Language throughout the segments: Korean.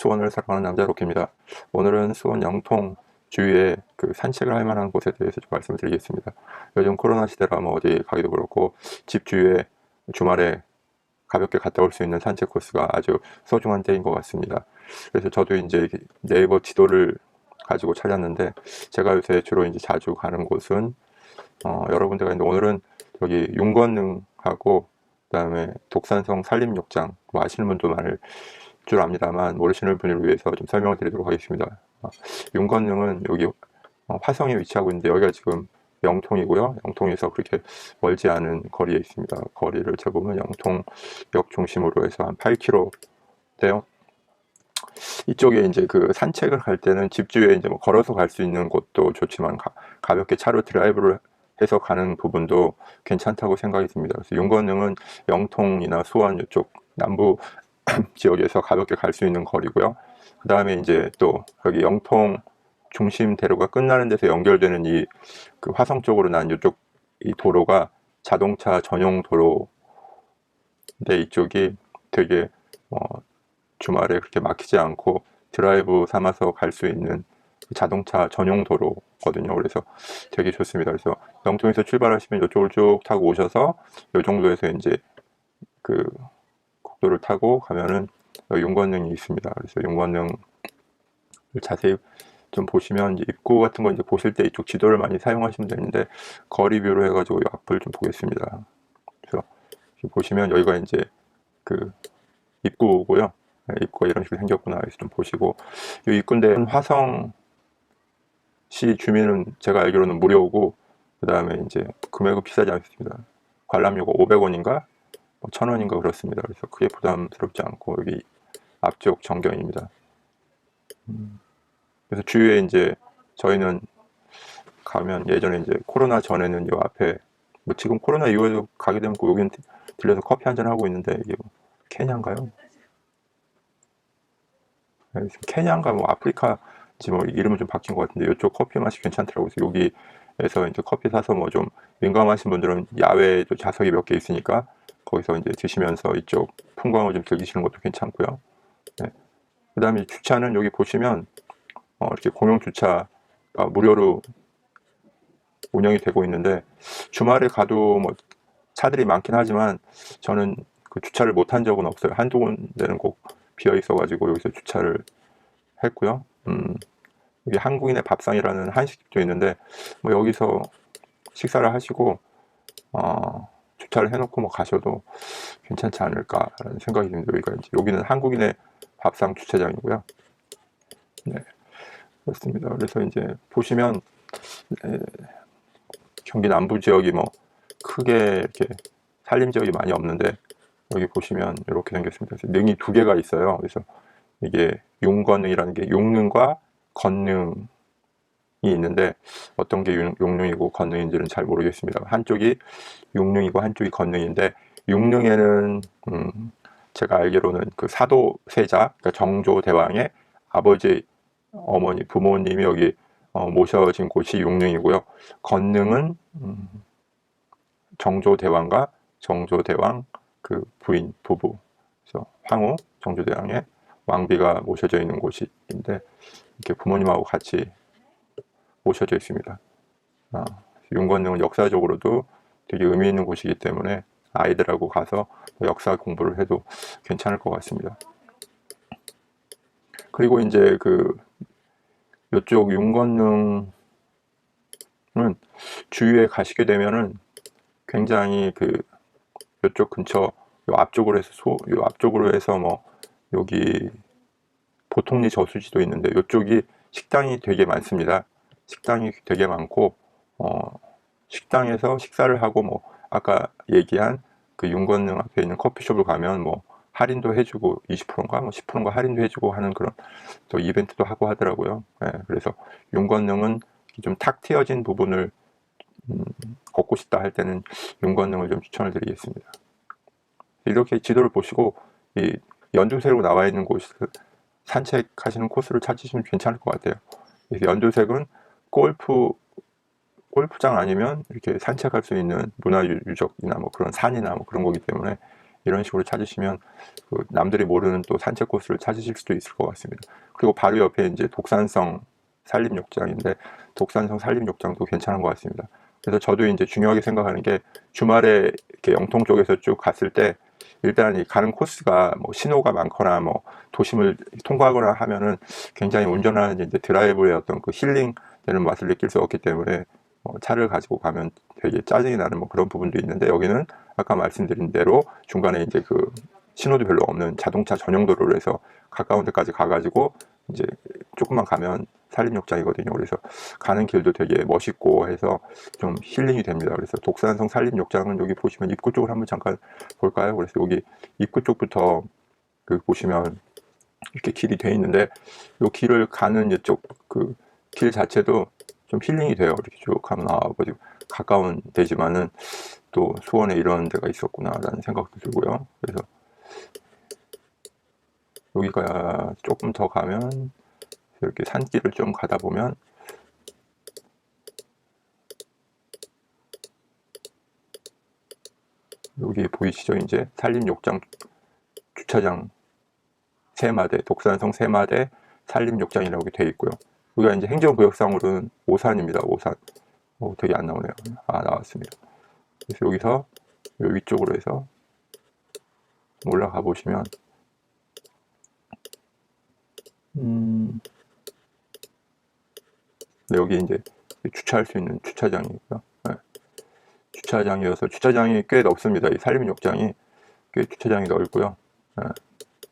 수원을 사랑하는 남자 로키입니다. 오늘은 수원 영통 주위에 그 산책을 할 만한 곳에 대해서 좀 말씀을 드리겠습니다. 요즘 코로나 시대라 뭐 어디 가기도 그렇고 집 주위에 주말에 가볍게 갔다 올 수 있는 산책 코스가 아주 소중한 때인 것 같습니다. 그래서 저도 이제 네이버 지도를 가지고 찾았는데 제가 요새 주로 이제 자주 가는 곳은 여러 군데가 있는데 오늘은 여기 윤건능하고 그다음에 독산성 산림욕장 뭐 아시는 분도 많을 줄 압니다만 모르시는 분을 위해서 좀 설명을 드리도록 하겠습니다. 윤건능은 여기 화성에 위치하고 있는데 여기가 지금 영통이고요. 영통에서 그렇게 멀지 않은 거리에 있습니다. 거리를 재보면 영통역 중심으로 해서 한 8km인데요. 이쪽에 이제 그 산책을 갈 때는 집 주위에 이제 뭐 걸어서 갈 수 있는 곳도 좋지만 가볍게 차로 드라이브를 해서 가는 부분도 괜찮다고 생각이 듭니다. 그래서 윤건능은 영통이나 수원 이쪽 남부 지역에서 가볍게 갈 수 있는 거리고요. 그 다음에 이제 또 여기 영통 중심 대로가 끝나는 데서 연결되는 이 그 화성 쪽으로 난 이쪽 이 도로가 자동차 전용 도로인데 이쪽이 되게 주말에 그렇게 막히지 않고 드라이브 삼아서 갈 수 있는 자동차 전용 도로거든요. 그래서 되게 좋습니다. 그래서 영통에서 출발하시면 이쪽을 쭉 타고 오셔서 이 정도에서 이제 그 국도를 타고 가면은 윤건능이 있습니다. 그래서 윤건능을 자세히 좀 보시면 이제 입구 같은 거 이제 보실 때 이쪽 지도를 많이 사용하시면 되는데 거리뷰로 해가지고 이 앞을 좀 보겠습니다. 그래서 보시면 여기가 이제 그 입구고요. 입구가 이런 식으로 생겼구나 해서 좀 보시고 이 입구인데 화성시 주민은 제가 알기로는 무료고 그 다음에 이제 금액은 비싸지 않습니다. 관람료가 500원인가 1000원인가 그렇습니다. 그래서 크게 부담스럽지 않고 여기 앞쪽 정경입니다. 그래서 주위에 이제 저희는 가면 예전에 이제 코로나 전에는 요 앞에 뭐 지금 코로나 이후에도 가게 되면 여기는 들려서 커피 한잔 하고 있는데 이게 뭐 케냐인가요? 네, 케냐인가 뭐 아프리카지 뭐 이름은 좀 바뀐 것 같은데 이쪽 커피 맛이 괜찮더라고요. 그래서 여기에서 이제 커피 사서 뭐 좀 민감하신 분들은 야외에도 좌석이 몇 개 있으니까 거기서 이제 드시면서 이쪽 풍광을 좀 즐기시는 것도 괜찮고요. 네. 그 다음에 주차는 여기 보시면 이렇게 공용 주차가 무료로 운영이 되고 있는데 주말에 가도 뭐 차들이 많긴 하지만 저는 그 주차를 못한 적은 없어요. 한두 군데는 꼭 비어 있어가지고 여기서 주차를 했고요. 여기 한국인의 밥상이라는 한식집도 있는데 뭐 여기서 식사를 하시고 주차를 해놓고 뭐 가셔도 괜찮지 않을까라는 생각이 듭니다. 여기는 한국인의 밥상 주차장이고요. 네, 그렇습니다. 그래서 이제 보시면 경기 남부 지역이 뭐 크게 이렇게 산림 지역이 많이 없는데 여기 보시면 이렇게 생겼습니다. 그래서 능이 두 개가 있어요. 그래서 이게 용건능이라는 게 용능과 건능이 있는데 어떤 게 용능이고 건능인지는 잘 모르겠습니다. 한쪽이 용능이고 한쪽이 건능인데 용능에는 제가 알기로는 그 사도세자 그러니까 정조대왕의 아버지 어머니 부모님이 여기 모셔진 곳이 용능이고요. 건능은 정조대왕과 정조대왕 그 부인 부부 그래서 황후 정조대왕의 왕비가 모셔져 있는 곳인데 이렇게 부모님하고 같이 모셔져 있습니다. 윤건능은 역사적으로도 되게 의미 있는 곳이기 때문에 아이들하고 가서 역사 공부를 해도 괜찮을 것 같습니다. 그리고 이제 그 이쪽 윤건능은 주위에 가시게 되면은 굉장히 그 이쪽 근처 요 앞쪽으로 해서 뭐 여기 보통리 저수지도 있는데 이쪽이 식당이 되게 많습니다. 식당이 되게 많고 식당에서 식사를 하고 뭐 아까 얘기한 그 윤건능 앞에 있는 커피숍을 가면 뭐 할인도 해주고 20%인가 뭐 10%인가 할인도 해주고 하는 그런 또 이벤트도 하고 하더라고요. 네, 그래서 윤건능은 좀 탁 트여진 부분을 걷고 싶다 할 때는 윤건능을 좀 추천을 드리겠습니다. 이렇게 지도를 보시고 이 연두색으로 나와 있는 곳을 산책하시는 코스를 찾으시면 괜찮을 것 같아요. 연두색은 골프장 아니면 이렇게 산책할 수 있는 문화유적이나 뭐 그런 산이나 뭐 그런 거기 때문에 이런 식으로 찾으시면 그 남들이 모르는 또 산책 코스를 찾으실 수도 있을 것 같습니다. 그리고 바로 옆에 이제 독산성 산림욕장인데 독산성 산림욕장도 괜찮은 것 같습니다. 그래서 저도 이제 중요하게 생각하는 게 주말에 이렇게 영통 쪽에서 쭉 갔을 때 일단 이 가는 코스가 뭐 신호가 많거나 뭐 도심을 통과하거나 하면은 굉장히 운전하는 이제 드라이브의 어떤 그 힐링 되는 맛을 느낄 수 없기 때문에 차를 가지고 가면 되게 짜증이 나는 뭐 그런 부분도 있는데, 여기는 아까 말씀드린 대로 중간에 이제 그 신호도 별로 없는 자동차 전용 도로로 해서 가까운 데까지 가가지고 이제 조금만 가면 산림욕장이거든요. 그래서 가는 길도 되게 멋있고 해서 좀 힐링이 됩니다. 그래서 독산성 산림욕장은 여기 보시면 입구 쪽을 한번 잠깐 볼까요? 그래서 여기 입구 쪽부터 그 보시면 이렇게 길이 돼 있는데 이 길을 가는 이쪽 그 길 자체도 좀 힐링이 돼요. 이렇게 쭉 가면 나와가지고 가까운 데지만은 또 수원에 이런 데가 있었구나라는 생각도 들고요. 그래서 여기가 조금 더 가면 이렇게 산길을 좀 가다 보면 여기 보이시죠? 이제 산림욕장 주차장 3마대, 독산성 3마대 산림욕장이라고 되어 있고요. 여기가 이제 행정구역상으로는 오산입니다. 오산. 되게 안 나오네요. 나왔습니다. 그래서 여기서 위쪽으로 해서 올라가 보시면 네, 여기 이제 주차할 수 있는 주차장이고요. 네. 주차장이어서 주차장이 꽤 넓습니다. 이 산림욕장이 꽤 주차장이 넓고요. 네.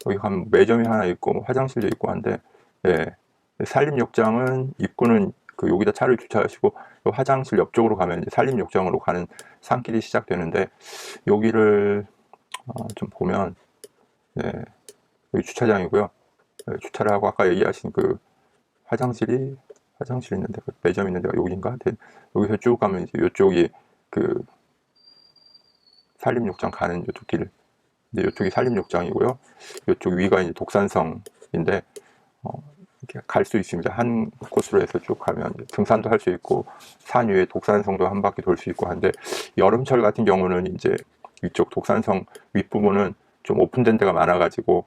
여기 가면 매점이 하나 있고 화장실도 있고 한데, 네. 산림욕장은 입구는 그 여기다 차를 주차하시고 화장실 옆쪽으로 가면 이제 산림욕장으로 가는 산길이 시작되는데, 여기를 좀 보면 네, 여기 주차장이고요. 네, 주차를 하고 아까 얘기하신 그 화장실 있는데 그 매점 있는 데가 여기인가? 네, 여기서 쭉 가면 이제 이쪽이 그 산림욕장 가는 이쪽 길, 이제 이쪽이 산림욕장이고요. 이쪽 위가 이제 독산성인데 이렇게 갈 수 있습니다. 한 코스로 해서 쭉 가면 등산도 할 수 있고 산 위에 독산성도 한 바퀴 돌 수 있고 한데, 여름철 같은 경우는 이제 이쪽 독산성 윗부분은 좀 오픈된 데가 많아가지고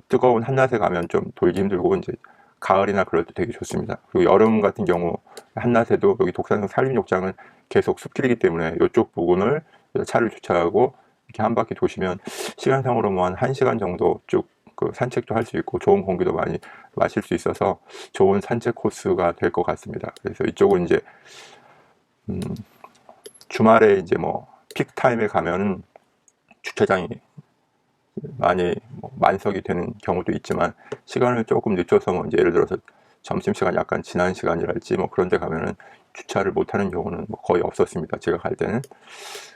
뜨거운 한낮에 가면 좀 돌기 힘들고, 이제 가을이나 그럴 때 되게 좋습니다. 그리고 여름 같은 경우 한낮에도 여기 독산성 산림욕장은 계속 숲길이기 때문에 이쪽 부분을 차를 주차하고 이렇게 한 바퀴 도시면 시간상으로 뭐 한 1시간 정도 쭉 그 산책도 할 수 있고 좋은 공기도 많이 마실 수 있어서 좋은 산책 코스가 될 것 같습니다. 그래서 이쪽은 이제 주말에 이제 뭐 픽 타임에 가면은 주차장이 많이 만석이 되는 경우도 있지만, 시간을 조금 늦춰서 뭐 이제 예를 들어서 점심시간 약간 지난 시간이랄지 뭐 그런 데 가면은 주차를 못하는 경우는 뭐 거의 없었습니다. 제가 갈 때는.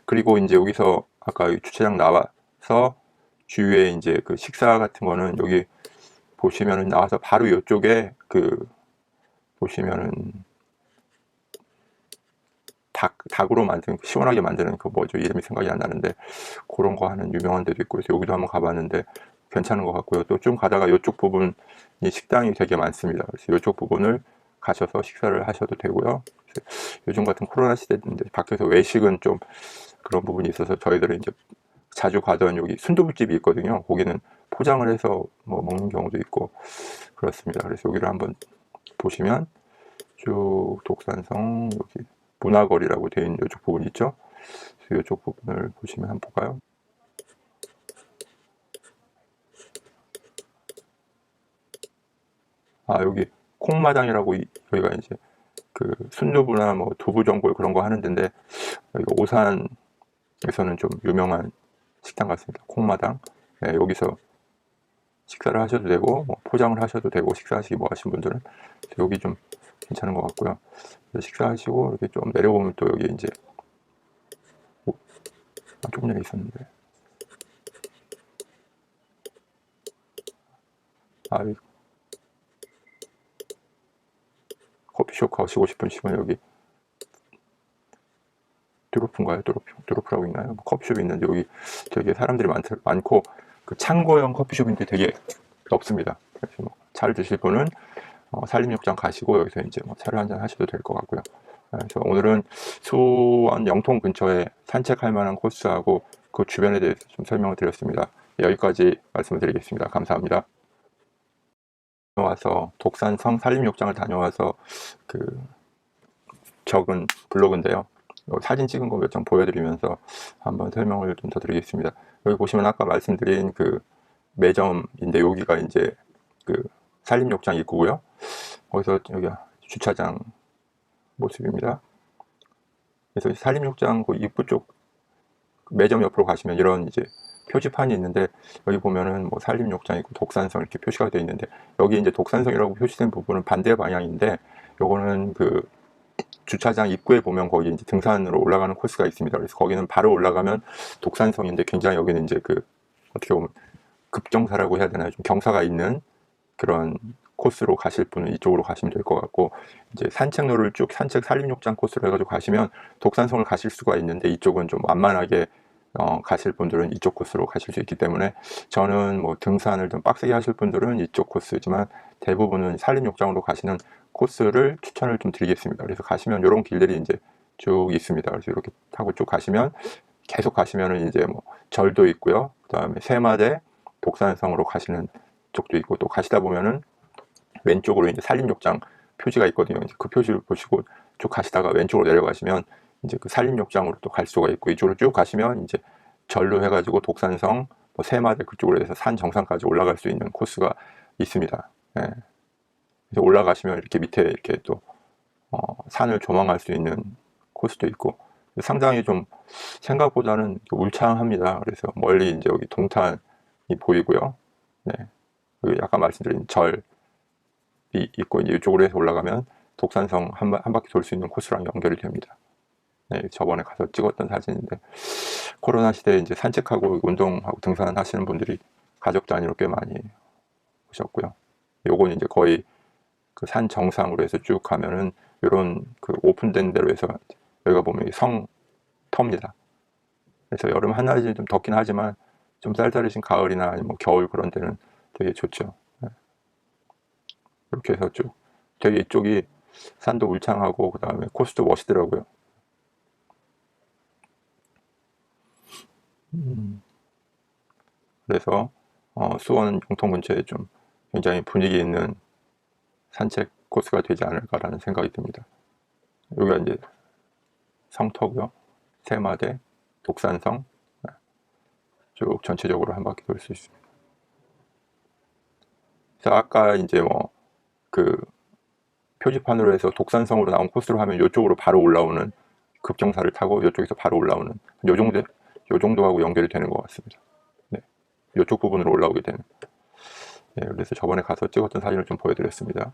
그리고 이제 여기서 아까 주차장 나와서 주위에 이제 그 식사 같은 거는 여기 보시면은 나와서 바로 이쪽에 그 보시면은 닭으로 만든 시원하게 만드는 그 뭐죠, 이름이 생각이 안 나는데 그런 거 하는 유명한 데도 있고, 그래서 여기도 한번 가봤는데 괜찮은 것 같고요. 또 좀 가다가 이쪽 부분이 식당이 되게 많습니다. 그래서 이쪽 부분을 가셔서 식사를 하셔도 되고요. 요즘 같은 코로나 시대인데 밖에서 외식은 좀 그런 부분이 있어서 저희들은 이제 자주 가던 여기 순두부집이 있거든요. 거기는 포장을 해서 뭐 먹는 경우도 있고 그렇습니다. 그래서 여기를 한번 보시면 쭉 독산성 여기 문화거리라고 되어 있는 이쪽 부분 있죠. 그래서 이쪽 부분을 보시면 한번 볼까요? 여기 콩마당이라고 여기가 이제 그 순두부나 뭐 두부전골 그런 거 하는 데인데, 여기가 오산에서는 좀 유명한 식당 같습니다. 콩마당. 네, 여기서 식사를 하셔도 되고 뭐 포장을 하셔도 되고 식사하시기 뭐 하신 분들은 여기 좀 괜찮은 것 같고요. 식사하시고 이렇게 좀 내려보면 또 여기 이제 조금 전에 있었는데 커피숍 가시고 싶으시면 여기 드로프인가요? 드로프라고 있나요? 커피숍이 있는데 여기 되게 사람들이 많고 그 창고형 커피숍인데 되게 넓습니다. 그래서 뭐 차를 드실 분은 산림욕장 가시고 여기서 이제 뭐 차를 한잔 하셔도 될 것 같고요. 그래서 오늘은 수원 영통 근처에 산책할 만한 코스하고 그 주변에 대해서 좀 설명을 드렸습니다. 여기까지 말씀을 드리겠습니다. 감사합니다. 와서 독산성 산림욕장을 다녀와서 그 적은 블로그인데요. 사진 찍은 거 몇 장 보여드리면서 한번 설명을 좀 더 드리겠습니다. 여기 보시면 아까 말씀드린 그 매점인데 여기가 이제 그 산림욕장 입구고요. 거기서 여기 주차장 모습입니다. 그래서 산림욕장 그 입구 쪽 매점 옆으로 가시면 이런 이제 표지판이 있는데 여기 보면은 뭐 산림욕장 있고 독산성 이렇게 표시가 되어 있는데 여기 이제 독산성이라고 표시된 부분은 반대 방향인데 요거는 그 주차장 입구에 보면 거기 이제 등산으로 올라가는 코스가 있습니다. 그래서 거기는 바로 올라가면 독산성인데 굉장히 여기는 이제 그 어떻게 보면 급정사라고 해야 되나요? 좀 경사가 있는 그런 코스로 가실 분은 이쪽으로 가시면 될 것 같고 이제 산책로를 쭉 산책 산림욕장 코스로 해가지고 가시면 독산성을 가실 수가 있는데 이쪽은 좀 완만하게 가실 분들은 이쪽 코스로 가실 수 있기 때문에 저는 뭐 등산을 좀 빡세게 하실 분들은 이쪽 코스지만 대부분은 산림욕장으로 가시는 코스를 추천을 좀 드리겠습니다. 그래서 가시면 이런 길들이 이제 쭉 있습니다. 그래서 이렇게 타고 쭉 가시면 계속 가시면은 이제 뭐 절도 있고요. 그다음에 세마대 독산성으로 가시는 쪽도 있고 또 가시다 보면은 왼쪽으로 이제 산림욕장 표지가 있거든요. 이제 그 표지를 보시고 쭉 가시다가 왼쪽으로 내려가시면 이제 그 산림욕장으로 또 갈 수가 있고 이쪽으로 쭉 가시면 이제 절로 해가지고 독산성, 뭐 세마대 그쪽으로 해서 산 정상까지 올라갈 수 있는 코스가 있습니다. 예. 그래서 올라가시면 이렇게 밑에 이렇게 또 산을 조망할 수 있는 코스도 있고 상당히 좀 생각보다는 울창합니다. 그래서 멀리 이제 여기 동탄이 보이고요. 네. 그리고 아까 말씀드린 절이 있고 이제 이쪽으로 해서 올라가면 독산성 한 바퀴 돌 수 있는 코스랑 연결이 됩니다. 네, 저번에 가서 찍었던 사진인데 코로나 시대에 이제 산책하고 운동하고 등산하시는 분들이 가족 단위로 꽤 많이 오셨고요. 요건 이제 거의 그 산 정상으로 해서 쭉 가면은 이런 그 오픈된 데로 해서 여기가 보면 성터입니다. 그래서 여름 한낮이 좀 덥긴 하지만 좀 쌀쌀해진 가을이나 아니면 겨울 그런 데는 되게 좋죠. 네. 이렇게 해서 쭉 되게 이쪽이 산도 울창하고 그 다음에 코스도 멋있더라고요. 그래서 수원 영통 근처에 좀 굉장히 분위기 있는 산책 코스가 되지 않을까라는 생각이 듭니다. 여기가 이제 성터고요. 세마대, 독산성 쭉 전체적으로 한 바퀴 돌 수 있습니다. 그래서 아까 이제 뭐 그 표지판으로 해서 독산성으로 나온 코스로 하면 이쪽으로 바로 올라오는 급정사를 타고 이쪽에서 바로 올라오는 요 정도하고 연결이 되는 것 같습니다. 네, 이쪽 부분으로 올라오게 되는. 네, 그래서 저번에 가서 찍었던 사진을 좀 보여드렸습니다.